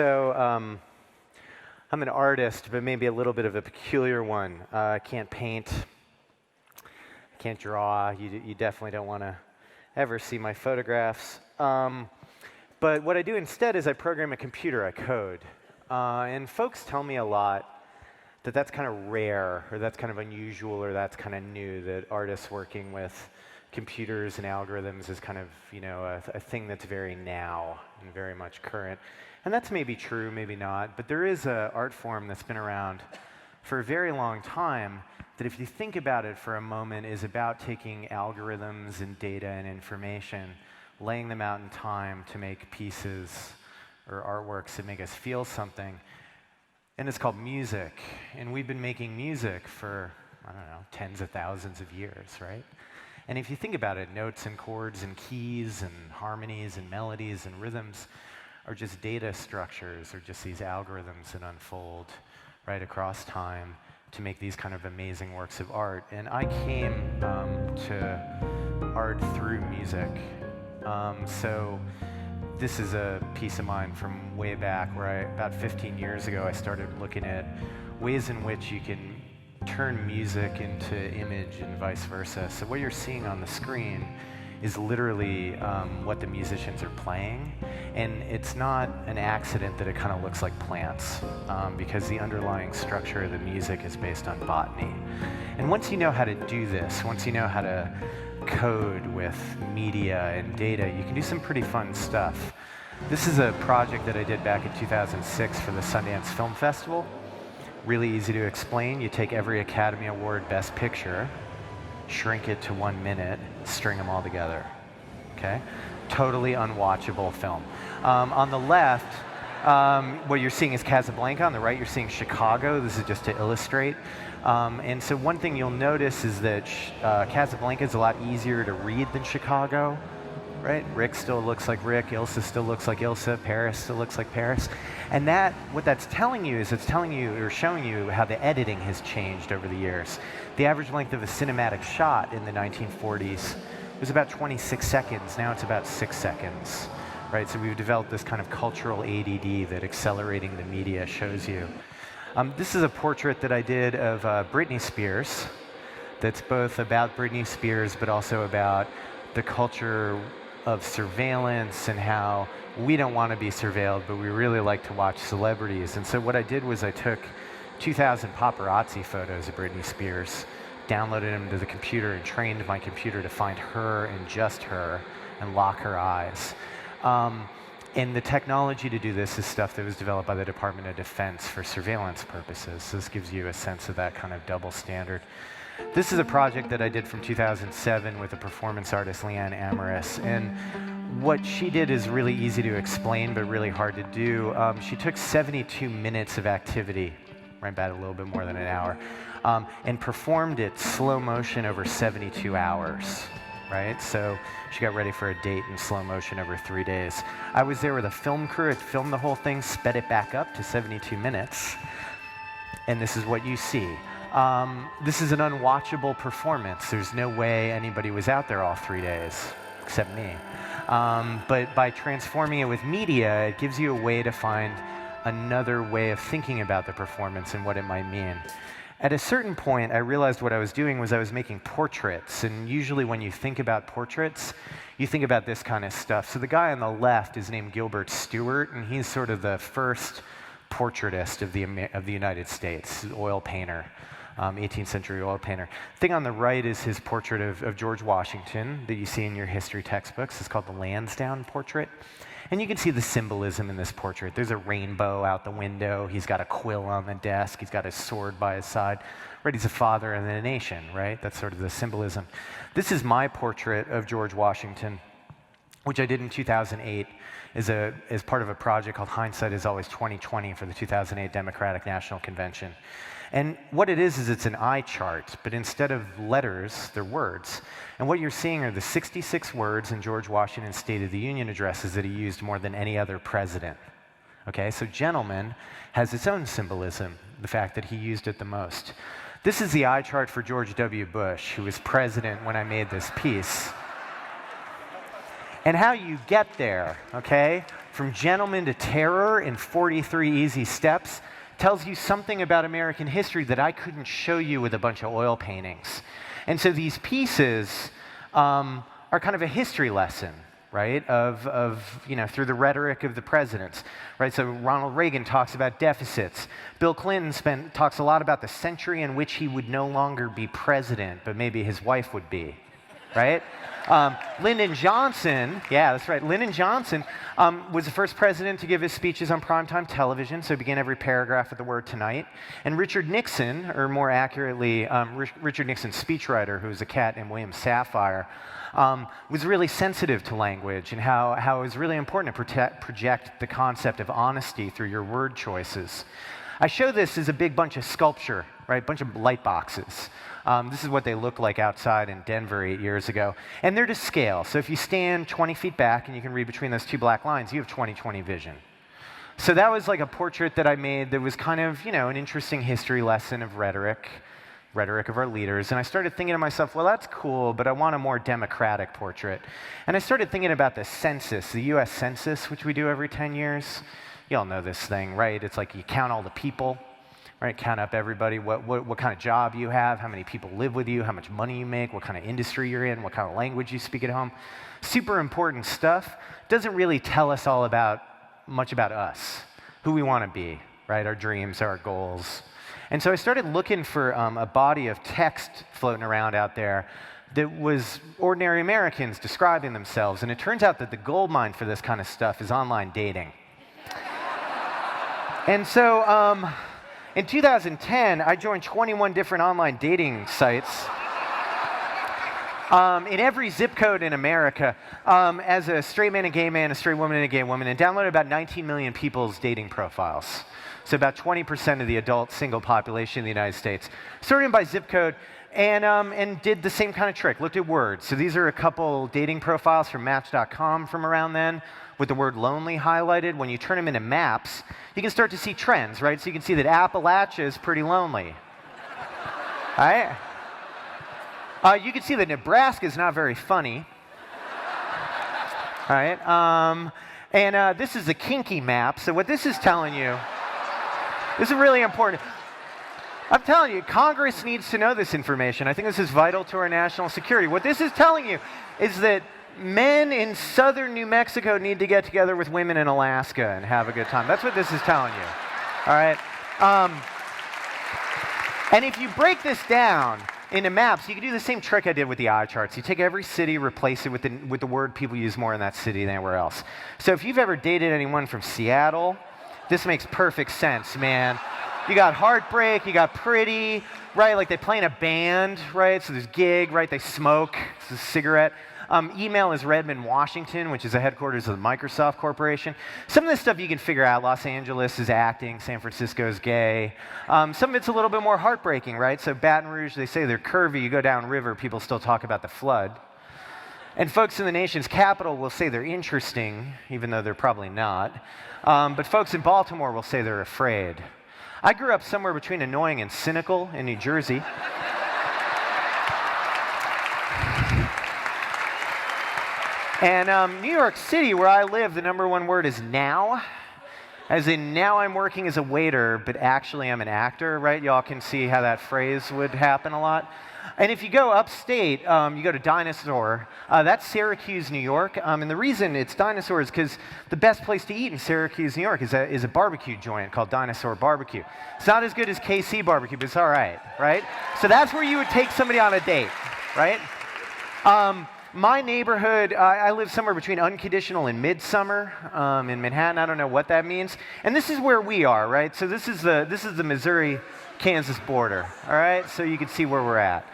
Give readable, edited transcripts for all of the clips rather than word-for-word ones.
I'm an artist, but maybe a little bit of a peculiar one. I can't paint, I can't draw. You definitely don't want to ever see my photographs. But what I do instead is I program a computer, I code. And folks tell me a lot that that's kind of rare, or that's kind of unusual, or that's kind of new, that artists working with computers and algorithms is kind of, a thing that's very now and very much current. And that's maybe true, maybe not, but there is an art form that's been around for a very long time that, if you think about it for a moment, is about taking algorithms and data and information, laying them out in time to make pieces or artworks that make us feel something. And it's called music. And we've been making music for, I don't know, tens of thousands of years, right? And if you think about it, notes and chords and keys and harmonies and melodies and rhythms are just data structures, or just these algorithms that unfold right across time to make these kind of amazing works of art. And I came to art through music. So this is a piece of mine from way back where about 15 years ago, I started looking at ways in which you can turn music into image and vice versa. So what you're seeing on the screen is literally what the musicians are playing. And it's not an accident that it kind of looks like plants, because the underlying structure of the music is based on botany. And once you know how to do this, once you know how to code with media and data, you can do some pretty fun stuff. This is a project that I did back in 2006 for the Sundance Film Festival. Really easy to explain. You take every Academy Award Best Picture, shrink it to 1 minute, string them all together, okay? Totally unwatchable film. On the left, what you're seeing is Casablanca. On the right, you're seeing Chicago. This is just to illustrate. And so one thing you'll notice is that Casablanca is a lot easier to read than Chicago, right? Rick still looks like Rick, Ilsa still looks like Ilsa, Paris still looks like Paris. And what that's telling you is it's telling you, or showing you, how the editing has changed over the years. The average length of a cinematic shot in the 1940s was about 26 seconds. Now it's about 6 seconds, right? So we've developed this kind of cultural ADD that accelerating the media shows you. This is a portrait that I did of Britney Spears that's both about Britney Spears but also about the culture of surveillance and how we don't want to be surveilled, but we really like to watch celebrities. And so what I did was I took 2,000 paparazzi photos of Britney Spears, downloaded them to the computer, and trained my computer to find her and just her and lock her eyes. And the technology to do this is stuff that was developed by the Department of Defense for surveillance purposes. So this gives you a sense of that kind of double standard. This is a project that I did from 2007 with a performance artist, Leanne Amaris. And what she did is really easy to explain, but really hard to do. She took 72 minutes of activity, right, about a little bit more than an hour, and performed it slow motion over 72 hours. Right? So she got ready for a date in slow motion over 3 days. I was there with a film crew. I filmed the whole thing, sped it back up to 72 minutes, and this is what you see. This is an unwatchable performance. There's no way anybody was out there all 3 days, except me. But by transforming it with media, it gives you a way to find another way of thinking about the performance and what it might mean. At a certain point, I realized what I was doing was I was making portraits, and usually when you think about portraits, you think about this kind of stuff. So the guy on the left is named Gilbert Stuart, and he's sort of the first portraitist of the United States, oil painter, 18th century oil painter. The thing on the right is his portrait of George Washington that you see in your history textbooks. It's called the Lansdowne portrait. And you can see the symbolism in this portrait. There's a rainbow out the window. He's got a quill on the desk. He's got his sword by his side. Right, he's a father of the nation, right? That's sort of the symbolism. This is my portrait of George Washington, which I did in 2008 as part of a project called Hindsight is Always 2020 for the 2008 Democratic National Convention. And what it is it's an eye chart, but instead of letters, they're words. And what you're seeing are the 66 words in George Washington's State of the Union addresses that he used more than any other president. Okay, so gentleman has its own symbolism, the fact that he used it the most. This is the eye chart for George W. Bush, who was president when I made this piece. And how you get there, okay, from gentleman to terror in 43 easy steps, tells you something about American history that I couldn't show you with a bunch of oil paintings. And so these pieces are kind of a history lesson, right, of through the rhetoric of the presidents, right? So Ronald Reagan talks about deficits. Bill Clinton talks a lot about the century in which he would no longer be president, but maybe his wife would be, right? Lyndon Johnson, yeah, that's right. Lyndon Johnson was the first president to give his speeches on primetime television, so he began every paragraph with the word tonight. And Richard Nixon, or more accurately, Richard Nixon's speechwriter, who was a cat named William Safire, was really sensitive to language and how it was really important to project the concept of honesty through your word choices. I show this as a big bunch of sculpture, right? Bunch of light boxes. This is what they look like outside in Denver 8 years ago. And they're to scale. So if you stand 20 feet back and you can read between those two black lines, you have 20/20 vision. So that was like a portrait that I made that was kind of, an interesting history lesson of rhetoric of our leaders. And I started thinking to myself, well, that's cool, but I want a more democratic portrait. And I started thinking about the census, the US Census, which we do every 10 years. You all know this thing, right? It's like you count all the people. Right, count up everybody, what kind of job you have, how many people live with you, how much money you make, what kind of industry you're in, what kind of language you speak at home. Super important stuff. Doesn't really tell us much about us, who we want to be, right? Our dreams, our goals. And so I started looking for a body of text floating around out there that was ordinary Americans describing themselves. And it turns out that the goldmine for this kind of stuff is online dating. And so, in 2010, I joined 21 different online dating sites in every zip code in America as a straight man, a gay man, a straight woman, and a gay woman, and downloaded about 19 million people's dating profiles. So about 20% of the adult single population in the United States. Sorted by zip code and did the same kind of trick, looked at words. So these are a couple dating profiles from Match.com from around then, with the word lonely highlighted. When you turn them into maps, you can start to see trends, right? So you can see that Appalachia is pretty lonely. All right? You can see that Nebraska is not very funny. All right? This is a kinky map. So what this is telling you, this is really important. I'm telling you, Congress needs to know this information. I think this is vital to our national security. What this is telling you is that men in southern New Mexico need to get together with women in Alaska and have a good time. That's what this is telling you. All right? And if you break this down into maps, you can do the same trick I did with the eye charts. You take every city, replace it with the word people use more in that city than anywhere else. So if you've ever dated anyone from Seattle, this makes perfect sense, man. You got heartbreak, you got pretty, right? Like they play in a band, right? So there's gig, right? They smoke, it's a cigarette. Email is Redmond, Washington, which is the headquarters of the Microsoft Corporation. Some of this stuff you can figure out. Los Angeles is acting, San Francisco is gay. Some of it's a little bit more heartbreaking, right? So Baton Rouge, they say they're curvy. You go downriver, people still talk about the flood. And folks in the nation's capital will say they're interesting, even though they're probably not. But folks in Baltimore will say they're afraid. I grew up somewhere between annoying and cynical in New Jersey. And New York City, where I live, the #1 word is now. As in, now I'm working as a waiter, but actually I'm an actor, right? Y'all can see how that phrase would happen a lot. And if you go upstate, you go to Dinosaur. That's Syracuse, New York. And the reason it's Dinosaur is because the best place to eat in Syracuse, New York is a barbecue joint called Dinosaur Barbecue. It's not as good as KC Barbecue, but it's all right, right? So that's where you would take somebody on a date, right? My neighborhood, I live somewhere between Unconditional and Midsummer in Manhattan. I don't know what that means. And this is where we are, right? So this is the Missouri-Kansas border, all right? So you can see where we're at,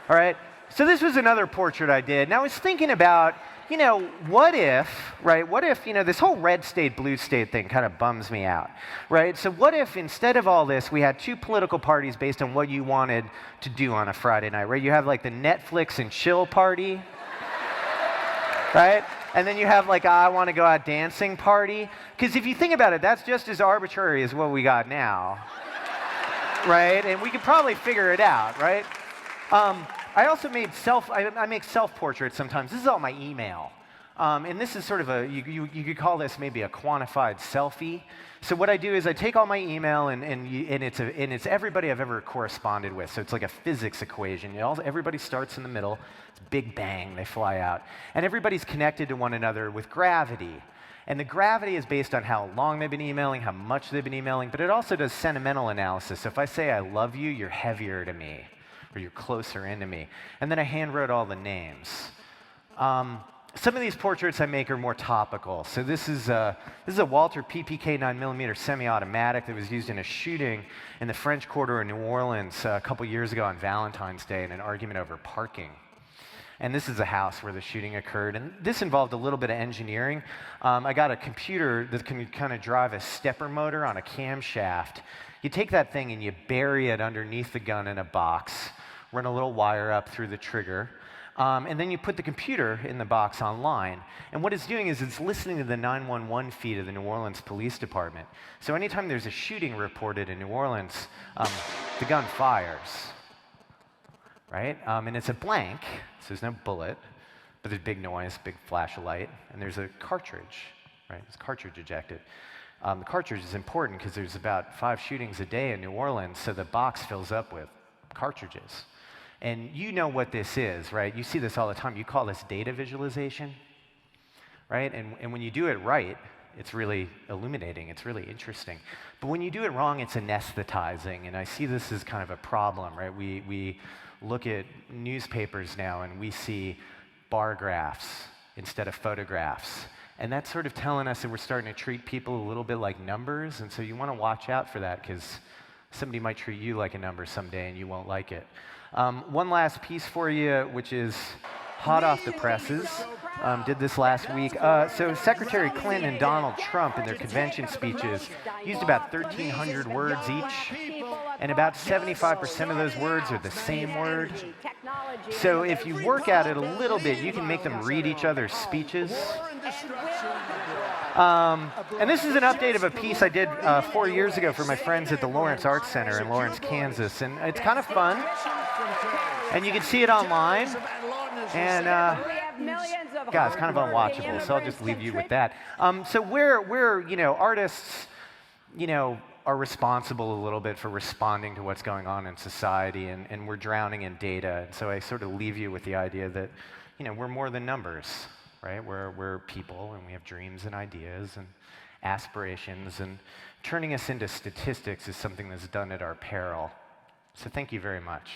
all right? So this was another portrait I did. And I was thinking about, what if, right? What if, this whole red state, blue state thing kind of bums me out, right? So what if instead of all this, we had two political parties based on what you wanted to do on a Friday night, right? You have like the Netflix and chill party, right? And then you have like I want to go out dancing party. Because if you think about it, that's just as arbitrary as what we got now, right? And we could probably figure it out, right? I also made I make self-portraits sometimes. This is all my email. And this is sort of you could call this maybe a quantified selfie. So what I do is I take all my email, and it's everybody I've ever corresponded with. So it's like a physics equation. Everybody starts in the middle. It's big bang, they fly out. And everybody's connected to one another with gravity. And the gravity is based on how long they've been emailing, how much they've been emailing, but it also does sentimental analysis. So if I say I love you, you're heavier to me, or you're closer into me. And then I handwrote all the names. Some of these portraits I make are more topical. So this is a Walter PPK 9mm semi-automatic that was used in a shooting in the French Quarter in New Orleans a couple years ago on Valentine's Day in an argument over parking. And this is a house where the shooting occurred. And this involved a little bit of engineering. I got a computer that can kind of drive a stepper motor on a camshaft. You take that thing and you bury it underneath the gun in a box, run a little wire up through the trigger, and then you put the computer in the box online. And what it's doing is it's listening to the 911 feed of the New Orleans Police Department. So anytime there's a shooting reported in New Orleans, the gun fires, right? And it's a blank, so there's no bullet, but there's big noise, big flash of light, and there's a cartridge, right? It's cartridge ejected. The cartridge is important because there's about 5 shootings a day in New Orleans, so the box fills up with cartridges. And you know what this is, right? You see this all the time. You call this data visualization, right? And when you do it right, it's really illuminating. It's really interesting. But when you do it wrong, it's anesthetizing. And I see this as kind of a problem, right? We look at newspapers now and we see bar graphs instead of photographs. And that's sort of telling us that we're starting to treat people a little bit like numbers. And so you want to watch out for that because somebody might treat you like a number someday and you won't like it. One last piece for you, which is hot off the presses. Did this last week. So Secretary Clinton and Donald Trump in their convention speeches used about 1,300 words each, and about 75% of those words are the same word. So if you work at it a little bit, you can make them read each other's speeches. And this is an update of a piece I did 4 years ago for my friends at the Lawrence Arts Center in Lawrence, Kansas. And it's kind of fun. And you can see it online. And God, it's kind of unwatchable, so I'll just leave you with that. So we're artists, are responsible a little bit for responding to what's going on in society, and we're drowning in data. And so I sort of leave you with the idea that, we're more than numbers, right? We're people, and we have dreams and ideas and aspirations, and turning us into statistics is something that's done at our peril. So thank you very much.